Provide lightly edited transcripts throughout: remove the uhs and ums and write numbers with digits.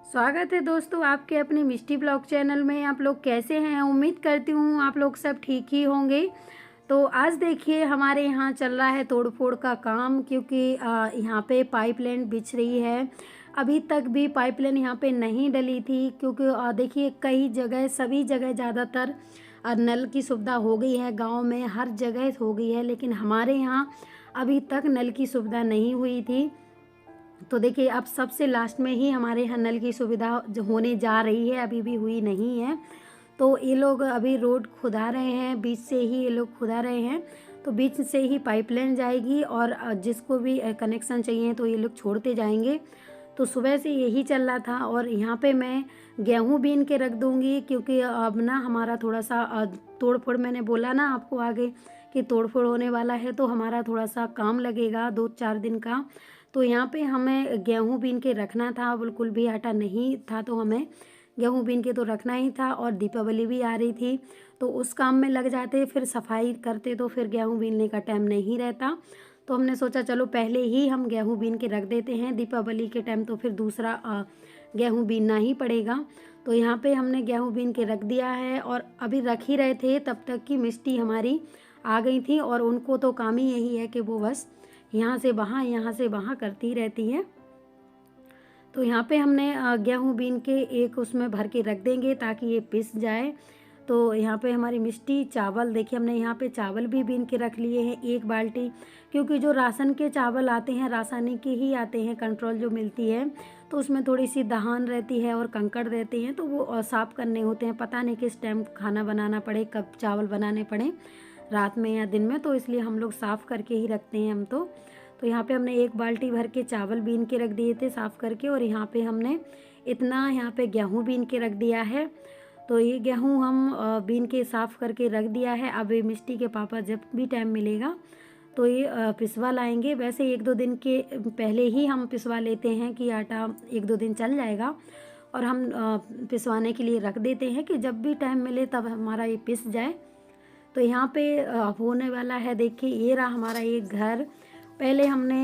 स्वागत है दोस्तों आपके अपने मिष्टी ब्लॉग चैनल में। आप लोग कैसे हैं? उम्मीद करती हूँ आप लोग सब ठीक ही होंगे। तो आज देखिए हमारे यहाँ चल रहा है तोड़ फोड़ का काम, क्योंकि यहाँ पे पाइपलाइन बिछ रही है। अभी तक भी पाइपलाइन यहाँ पे नहीं डली थी, क्योंकि देखिए कई जगह, सभी जगह ज़्यादातर नल की सुविधा हो गई है। गांव में हर जगह हो गई है, लेकिन हमारे यहाँ अभी तक नल की सुविधा नहीं हुई थी। तो देखिए अब सबसे लास्ट में ही हमारे यहाँ नल की सुविधा जो होने जा रही है, अभी भी हुई नहीं है। तो ये लोग अभी रोड खुदा रहे हैं, बीच से ही ये लोग खुदा रहे हैं। तो बीच से ही पाइपलाइन जाएगी और जिसको भी कनेक्शन चाहिए तो ये लोग छोड़ते जाएंगे। तो सुबह से यही चल रहा था। और यहाँ पे मैं गेहूँ बीन के रख दूँगी, क्योंकि अब ना हमारा थोड़ा सा तोड़ फोड़, मैंने बोला ना आपको आगे कि तोड़ फोड़ होने वाला है, तो हमारा थोड़ा सा काम लगेगा 2-4 दिन का। तो यहाँ पे हमें गेहूँ बीन के रखना था, बिल्कुल भी आटा नहीं था, तो हमें गेहूँ बीन के तो रखना ही था। और दीपावली भी आ रही थी, तो उस काम में लग जाते, फिर सफाई करते, तो फिर गेहूँ बीनने का टाइम नहीं रहता। तो हमने सोचा चलो पहले ही हम गेहूँ बीन के रख देते हैं, दीपावली के टाइम तो फिर दूसरा गेहूँ बीनना ही पड़ेगा। तो यहाँ पे हमने गेहूँ बीन के रख दिया है। और अभी रख ही रहे थे तब तक कि मिष्टी हमारी आ गई थी, और उनको तो काम ही यही है कि वो बस यहाँ से वहाँ करती रहती है। तो यहाँ पे हमने गेहूँ बीन के एक उसमें भर के रख देंगे ताकि ये पिस जाए। तो यहाँ पे हमारी मिष्टी, चावल देखिए हमने यहाँ पे चावल भी बीन के रख लिए हैं 1 बाल्टी, क्योंकि जो राशन के चावल आते हैं, रासायनिक के ही आते हैं, कंट्रोल जो मिलती है, तो उसमें थोड़ी सी दहान रहती है और कंकड़ रहते हैं, तो वो साफ़ करने होते हैं। पता नहीं किस टाइम खाना बनाना पड़े, कब चावल बनाने पड़े, रात में या दिन में, तो इसलिए हम लोग साफ़ करके ही रखते हैं हम तो यहाँ पे हमने 1 बाल्टी भर के चावल बीन के रख दिए थे साफ़ करके, और यहाँ पे हमने इतना यहाँ पे गेहूँ बीन के रख दिया है। तो ये गेहूँ हम बीन के साफ़ करके रख दिया है। अब ये मिष्टी के पापा जब भी टाइम मिलेगा तो ये पिसवा लाएंगे। वैसे 1-2 दिन के पहले ही हम पिसवा लेते हैं कि आटा 1-2 दिन चल जाएगा, और हम पिसवाने के लिए रख देते हैं कि जब भी टाइम मिले तब हमारा ये पिस जाए। तो यहाँ पे होने वाला है, देखिए ये रहा हमारा एक घर। पहले हमने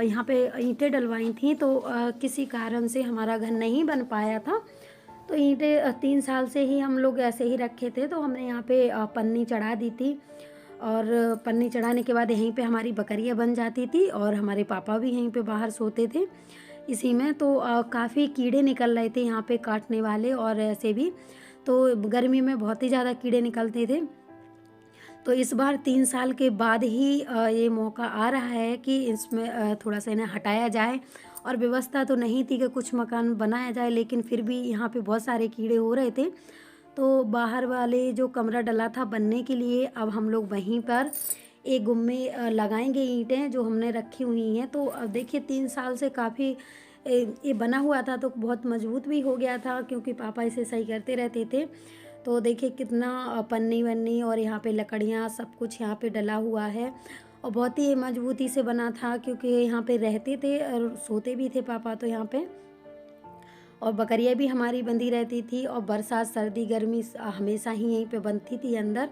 यहाँ पे ईंटें डलवाई थी, तो किसी कारण से हमारा घर नहीं बन पाया था। तो ईंटें 3 साल से ही हम लोग ऐसे ही रखे थे। तो हमने यहाँ पे पन्नी चढ़ा दी थी, और पन्नी चढ़ाने के बाद यहीं पे हमारी बकरियाँ बन जाती थी, और हमारे पापा भी यहीं पे बाहर सोते थे इसी में। तो काफ़ी कीड़े निकल रहे थे यहाँ पे काटने वाले, और ऐसे भी तो गर्मी में बहुत ही ज़्यादा कीड़े निकलते थे। तो इस बार 3 साल के बाद ही ये मौका आ रहा है कि इसमें थोड़ा सा इन्हें हटाया जाए। और व्यवस्था तो नहीं थी कि कुछ मकान बनाया जाए, लेकिन फिर भी यहाँ पे बहुत सारे कीड़े हो रहे थे। तो बाहर वाले जो कमरा डला था बनने के लिए, अब हम लोग वहीं पर एक गुम्मे लगाएंगे ईंटें जो हमने रखी हुई हैं। तो अब देखिए 3 साल से काफ़ी ये बना हुआ था, तो बहुत मजबूत भी हो गया था, क्योंकि पापा इसे सही करते रहते थे। तो देखिए कितना पन्नी वन्नी और यहाँ पे लकड़ियाँ सब कुछ यहाँ पे डला हुआ है, और बहुत ही मजबूती से बना था, क्योंकि यहाँ पे रहते थे और सोते भी थे पापा तो यहाँ पे। और बकरियाँ भी हमारी बंधी रहती थी, और बरसात सर्दी गर्मी हमेशा ही यहीं पे बनती थी अंदर।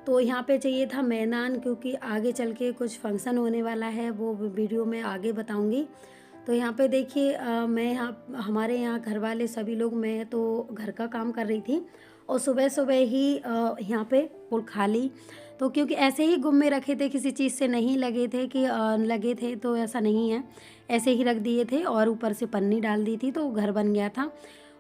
तो यहाँ पे चाहिए था मैदान, क्योंकि आगे चल के कुछ फंक्शन होने वाला है, वो वीडियो में आगे बताऊँगी। तो यहाँ पे देखिए मैं यहाँ, हमारे यहाँ घर वाले सभी लोग, मैं तो घर का काम कर रही थी, और सुबह सुबह ही यहाँ पे पुल खाली। तो क्योंकि ऐसे ही गुम्मे रखे थे, किसी चीज़ से नहीं लगे थे कि लगे थे, तो ऐसा नहीं है, ऐसे ही रख दिए थे, और ऊपर से पन्नी डाल दी थी, तो घर बन गया था।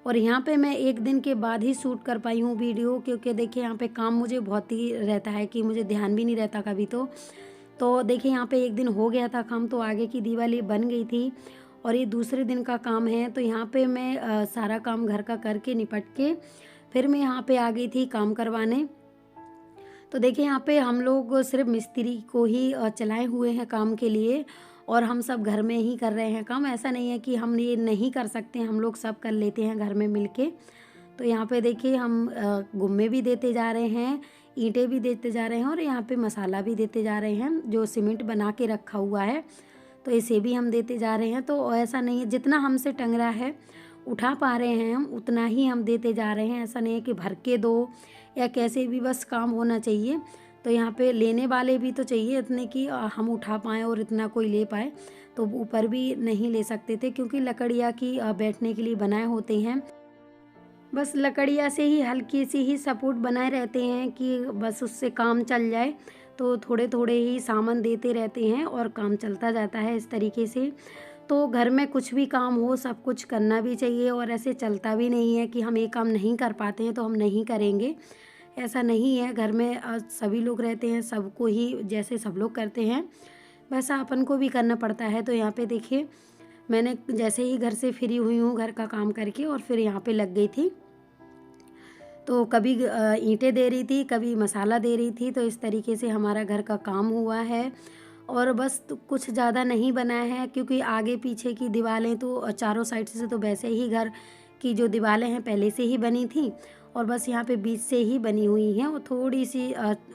और यहाँ पे मैं 1 दिन के बाद ही शूट कर पाई हूँ वीडियो, क्योंकि देखिए यहाँ पे काम मुझे बहुत ही रहता है कि मुझे ध्यान भी नहीं रहता कभी। तो देखिए यहाँ पे 1 दिन हो गया था काम, तो आगे की दीवार ये बन गई थी, और ये दूसरे दिन का काम है। तो यहाँ पे मैं सारा काम घर का करके निपट के फिर मैं यहाँ पे आ गई थी काम करवाने। तो देखिए यहाँ पे हम लोग सिर्फ मिस्त्री को ही चलाए हुए हैं काम के लिए, और हम सब घर में ही कर रहे हैं काम। ऐसा नहीं है कि हम ये नहीं कर सकते, हम लोग सब कर लेते हैं घर में मिलके। तो यहाँ पे देखिए हम गुम्मे भी देते जा रहे हैं, ईंटें भी देते जा रहे हैं, और यहाँ पे मसाला भी देते जा रहे हैं जो सीमेंट बना के रखा हुआ है, तो इसे भी हम देते जा रहे हैं। तो ऐसा नहीं है, जितना हमसे टंग रहा है, उठा पा रहे हैं हम, उतना ही हम देते जा रहे हैं। ऐसा नहीं है कि भर के दो या कैसे भी, बस काम होना चाहिए। तो यहाँ पे लेने वाले भी तो चाहिए इतने कि हम उठा पाएँ और इतना कोई ले पाए। तो ऊपर भी नहीं ले सकते थे क्योंकि लकड़ियाँ की बैठने के लिए बनाए होते हैं। बस लकड़ियाँ से ही हल्की सी ही सपोर्ट बनाए रहते हैं कि बस उससे काम चल जाए, तो थोड़े-थोड़े ही सामान देते रहते हैं और काम चलता जाता है इस तरीके से। तो घर में कुछ भी काम हो सब कुछ करना भी चाहिए और ऐसे चलता भी नहीं है कि हम ये काम नहीं कर पाते हैं तो हम नहीं करेंगे, ऐसा नहीं है। घर में सभी लोग रहते हैं, सबको ही जैसे सब लोग करते हैं वैसा अपन को भी करना पड़ता है। तो यहाँ पे देखिए मैंने जैसे ही घर से फ्री हुई हूँ घर का काम करके और फिर यहाँ पे लग गई थी। तो कभी ईंटें दे रही थी, कभी मसाला दे रही थी, तो इस तरीके से हमारा घर का काम हुआ है। और बस तो कुछ ज़्यादा नहीं बना है क्योंकि आगे पीछे की दीवारें तो चारों साइड से तो वैसे ही घर की जो दीवारें हैं पहले से ही बनी थी और बस यहाँ पे बीच से ही बनी हुई हैं और थोड़ी सी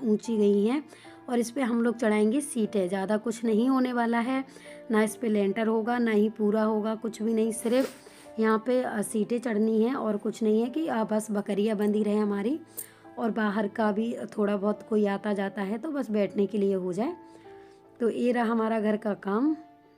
ऊंची गई हैं। और इस पे हम लोग चढ़ाएंगे सीटें, ज़्यादा कुछ नहीं होने वाला है, ना इस पे लेंटर होगा ना ही पूरा होगा, कुछ भी नहीं, सिर्फ यहाँ पे सीटें चढ़नी है और कुछ नहीं है कि बस बकरियाँ बंधी रहे हमारी और बाहर का भी थोड़ा बहुत कोई आता जाता है तो बस बैठने के लिए हो जाए। तो ये रहा हमारा घर का काम।